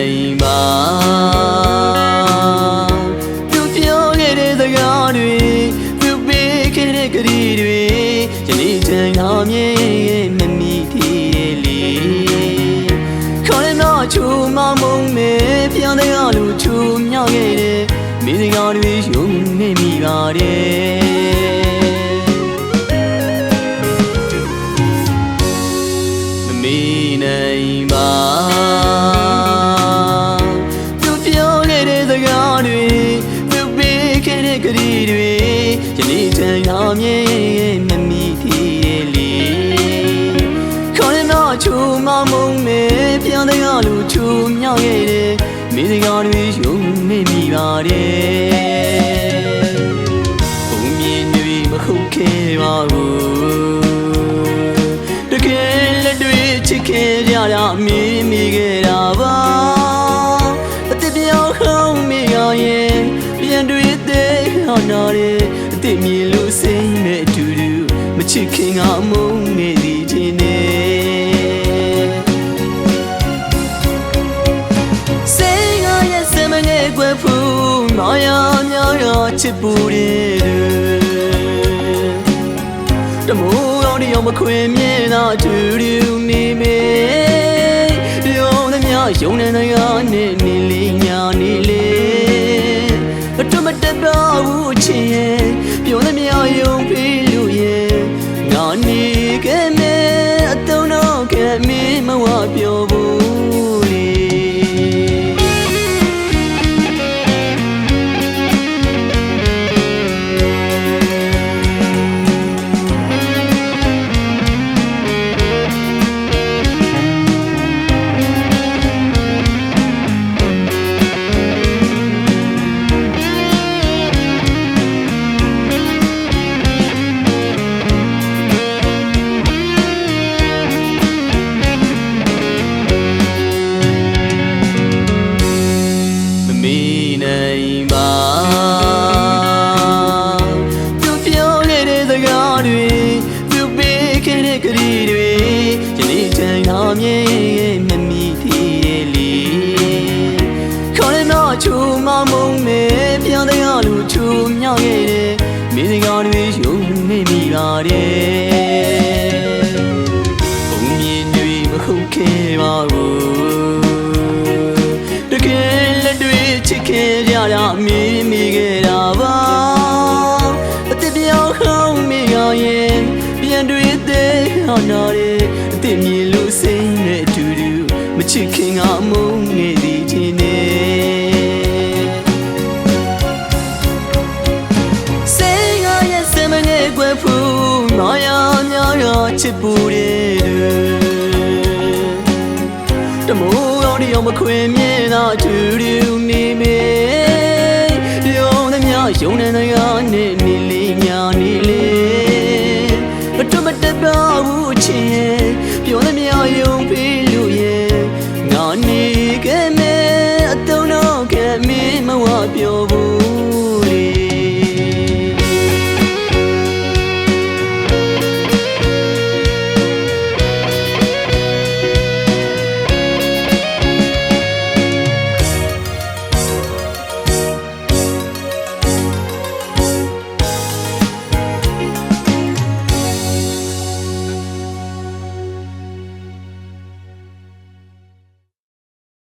နိုင်ပါသူပြောခဲ့တဲ့စကားတွေသူပေးခဲ့တဲ့ကတိတွေယနေ့တန်လာမြဲမမီထီတယ်လေခေါ်ရတော့ချူမမုံနဲ့ပြောင်းတဲ့လူချူမြောက်ခဲ့တဲ့မိစကားတွေယုံနေမိပါတယ်မမေ့နိုင်ပါသူပြောခဲ့တဲ့စကားတွေသူပေးခဲ့တဲ့ကတိတွေယနေ့တန်လာမြဲမမီထီတယ်လေခေါ်ရတော့ချူမမုံနဲ့ပြောင်းတဲ့လူချူမြောက်ခဲ့တဲ့မိစကားတွေယုံနေမိပါတယ်ဘုံမြင်တွေမဟုတ်ခဲ့ပါဘူးတကယ်လက်တွေချစ်ခဲ့ကြတာမြင်မိခဲ့တာပါအစ်ပြောင်းခေါင်းမိရင်ပြန်တွေ့တဲ့ဟောနာရဲ့အစ်မြင်လို့စိတ်နဲ့အတူတူမချစ်ခင်ကမုန်းနေသည်ချင်းနဲ့စိတ်ကရဲ့စမငယ်ကွယ်ဖူးမာယာများရချစ်ပူတဲ့တမိုးကောင်းတယောက်မခွင်မြင်တာအတူတူနေမေရုံနဲ့များယုံနေတဲ့ကနဲ့နေလေးညာနေလေအတူမတက်ပါဘူးချင်ရဲ့ပြောနဲ့များယုံပြီးလူရဲ့ငါနေခဲ့မယ်အတုံးတော့ခဲ့မင်းမဝပြောဘူးလေနိုင်ပါသူပြောခဲ့တဲ့စကားတွေသူပေးခဲ့တဲ့ကတိတွေယနေ့တန်လာမြဲမမီထီတယ်လေခေါ်ရတော့ချူမမုံနဲ့ပြောင်းတဲ့လူချူမြောက်ခဲ့တဲ့မိစကားတွေယုံနေမိပါတယ်ဘုံမြင်တွေမဟုတ်ခဲ့ပါဘူးတကယ်လက်တွေချစ်ခဲ့ကြတာမြင်မိခဲ့တာပါအစ်ပြောင်းခေါင်းမိရင်ပြန်တွေ့တဲ့ဟောနာရဲ့အစ်မြင်လို့စိတ်နဲ့အတူတူမချစ်ခင်ကမုန်းနေသည်ချင်းနဲ့စိတ်ကရဲ့စမငယ်ကွယ်ဖူးမာယာများရချစ်ပူတဲ့တမိုးကောင်းတယောက်မခွင်မြင်တာအတူတူနေမေရုံနဲ့များယုံနေတဲ့ကနဲ့နေလေးညာနေလေအတူမတက်ပါဘူးချင်ပြောနဲ့များယုံ